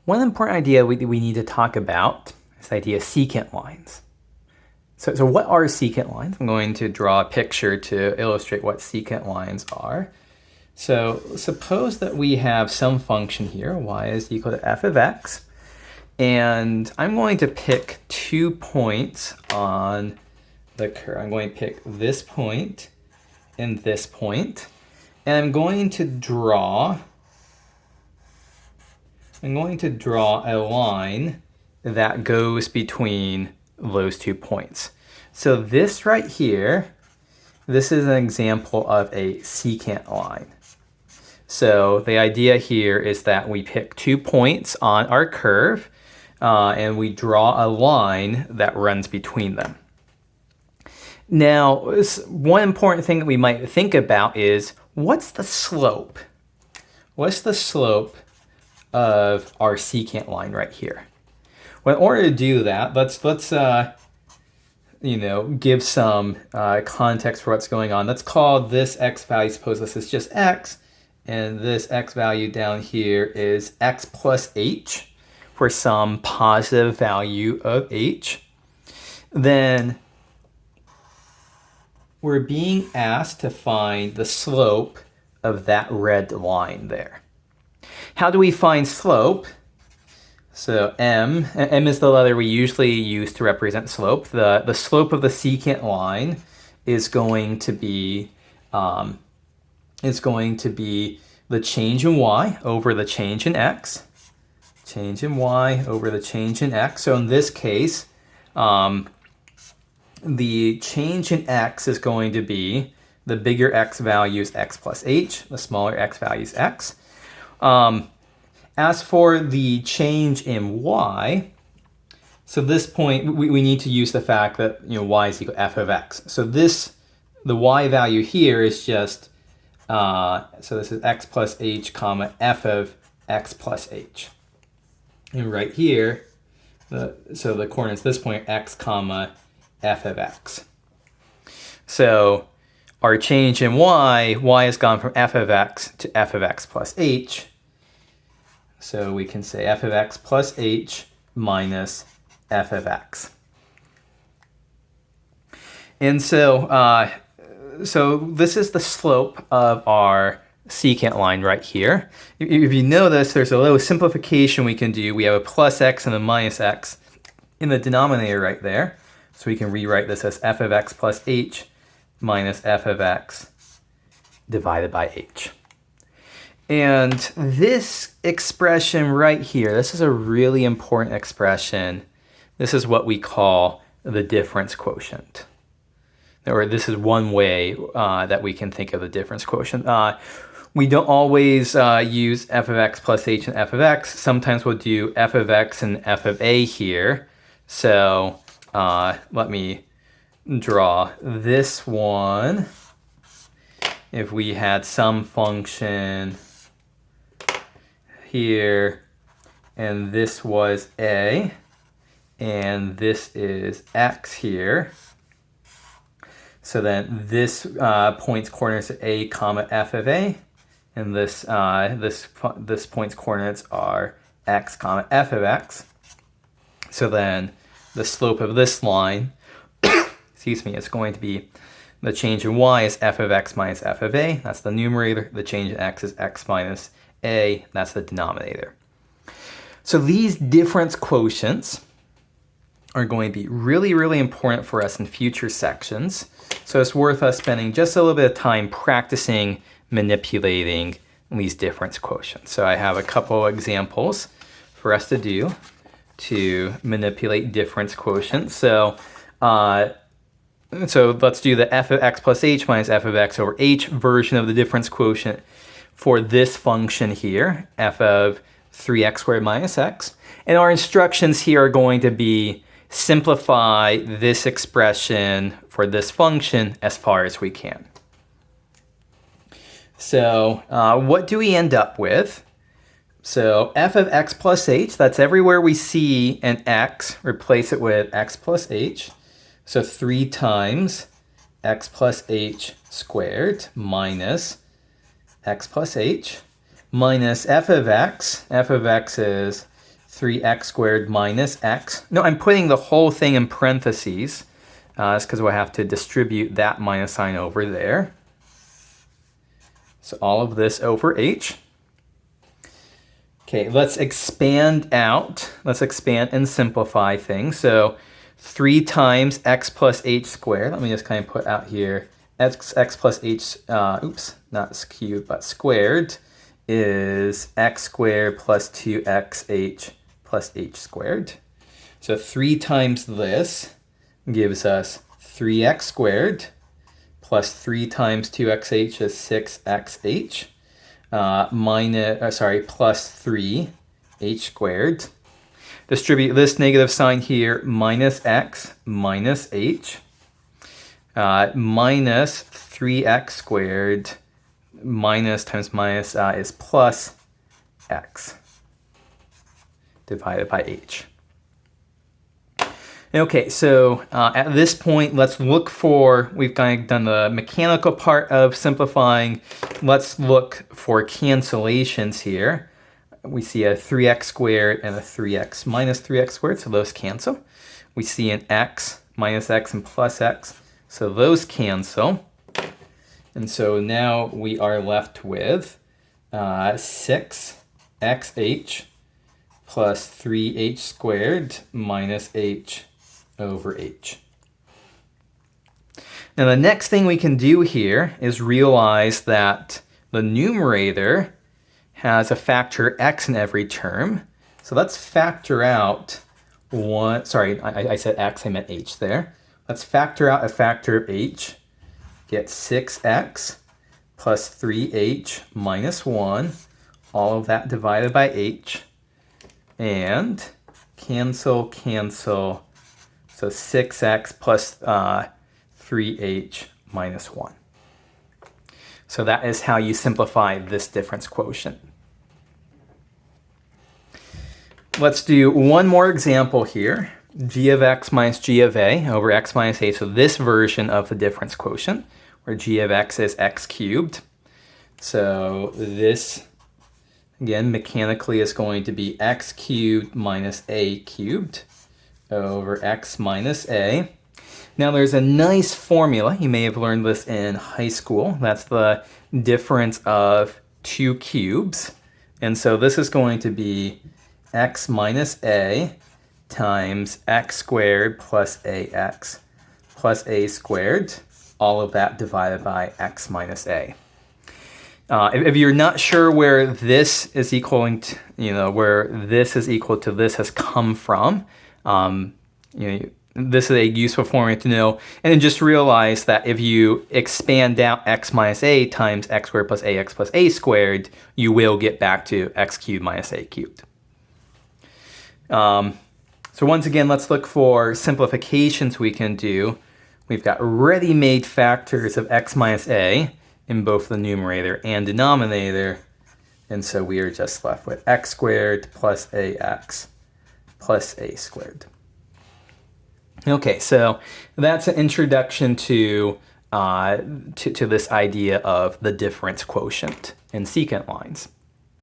One important idea we need to talk about is the idea of secant lines. So what are secant lines? I'm going to draw a picture to illustrate what secant lines are. So suppose that we have some function here, y is equal to f of x, and I'm going to pick 2 points on the curve. I'm going to pick this point and this point, and I'm going to draw a line that goes between those 2 points. So this right here, this is an example of a secant line. So the idea here is that we pick 2 points on our curve and we draw a line that runs between them. Now, one important thing that we might think about is, what's the slope? What's the slope of our secant line right here? Well, in order to do that, let's give some context for what's going on. Let's call this x value, suppose this is just x, and this x value down here is x plus h for some positive value of h. Then we're being asked to find the slope of that red line there. How do we find slope? So m is the letter we usually use to represent slope. The slope of the secant line is going to be the change in y over the change in x. Change in y over the change in x. So in this case, the change in x is going to be the bigger x value is x plus h, the smaller x value is x. As for the change in y, so this point, we need to use the fact that y is equal to f of x. So the y value here is just, so this is x plus h comma f of x plus h. And right here, so the coordinates at this point, x comma f of x. So our change in y has gone from f of x to f of x plus h. So we can say f of x plus h minus f of x. And so, so this is the slope of our secant line right here. If you notice, there's a little simplification we can do. We have a plus x and a minus x in the denominator right there. So we can rewrite this as f of x plus h minus f of x divided by h. And this expression right here, this is a really important expression. This is what we call the difference quotient. Or this is one way that we can think of the difference quotient. We don't always use f of x plus h and f of x. Sometimes we'll do f of x and f of a here. So let me draw this one. If we had some function here, and this was a, and this is x here. So then this point's coordinates are a comma f of a, and this point's coordinates are x comma f of x. So then the slope of this line, excuse me, is going to be the change in y is f of x minus f of a. That's the numerator. The change in x is x minus a. That's the denominator. So these difference quotients are going to be really, really important for us in future sections. So it's worth us spending just a little bit of time practicing manipulating these difference quotients. So I have a couple examples for us to do to manipulate difference quotients. So let's do the f of x plus h minus f of x over h version of the difference quotient for this function here, f of 3x squared minus x. And our instructions here are going to be simplify this expression for this function as far as we can. So what do we end up with? So f of x plus h, that's everywhere we see an x, replace it with x plus h. So 3 times x plus h squared minus x plus h minus f of x. F of x is 3x squared minus x. No, I'm putting the whole thing in parentheses. That's because we'll have to distribute that minus sign over there. So all of this over h. Okay, let's expand out. Let's expand and simplify things. So 3 times x plus h squared. Let me just kind of put out here x plus h, oops, not cubed, but squared is x squared plus 2xh plus h squared. So 3 times this gives us 3x squared plus 3 times 2xh is 6xh. Plus 3h squared. Distribute this negative sign here, minus x minus h, minus 3x squared, minus times minus is plus x divided by h. Okay, so at this point, let's look for, we've kind of done the mechanical part of simplifying. Let's look for cancellations here. We see a 3x squared and a 3x minus 3x squared, so those cancel. We see an x minus x and plus x, so those cancel. And so now we are left with 6xh plus 3h squared minus h over h. Now the next thing we can do here is realize that the numerator has a factor x in every term. So let's factor out one, sorry, I said x, I meant h there. Let's factor out a factor of h. Get 6x plus 3h minus 1, all of that divided by h. And cancel, cancel. So 6x plus 3h minus 1. So that is how you simplify this difference quotient. Let's do one more example here. G of x minus g of a over x minus a. So this version of the difference quotient, where g of x is x cubed. So this, again, mechanically is going to be x cubed minus a cubed over x minus a. Now there's a nice formula. You may have learned this in high school. That's the difference of 2 cubes. And so this is going to be x minus a times x squared plus ax plus a squared, all of that divided by x minus a. If you're not sure where this is equaling to, where this is equal to this has come from, this is a useful formula to know. And then just realize that if you expand out x minus a times x squared plus a squared, you will get back to x cubed minus a cubed. So once again, let's look for simplifications we can do. We've got ready-made factors of x minus a in both the numerator and denominator. And so we are just left with x squared plus ax plus a squared. Okay, so that's an introduction to this idea of the difference quotient in secant lines.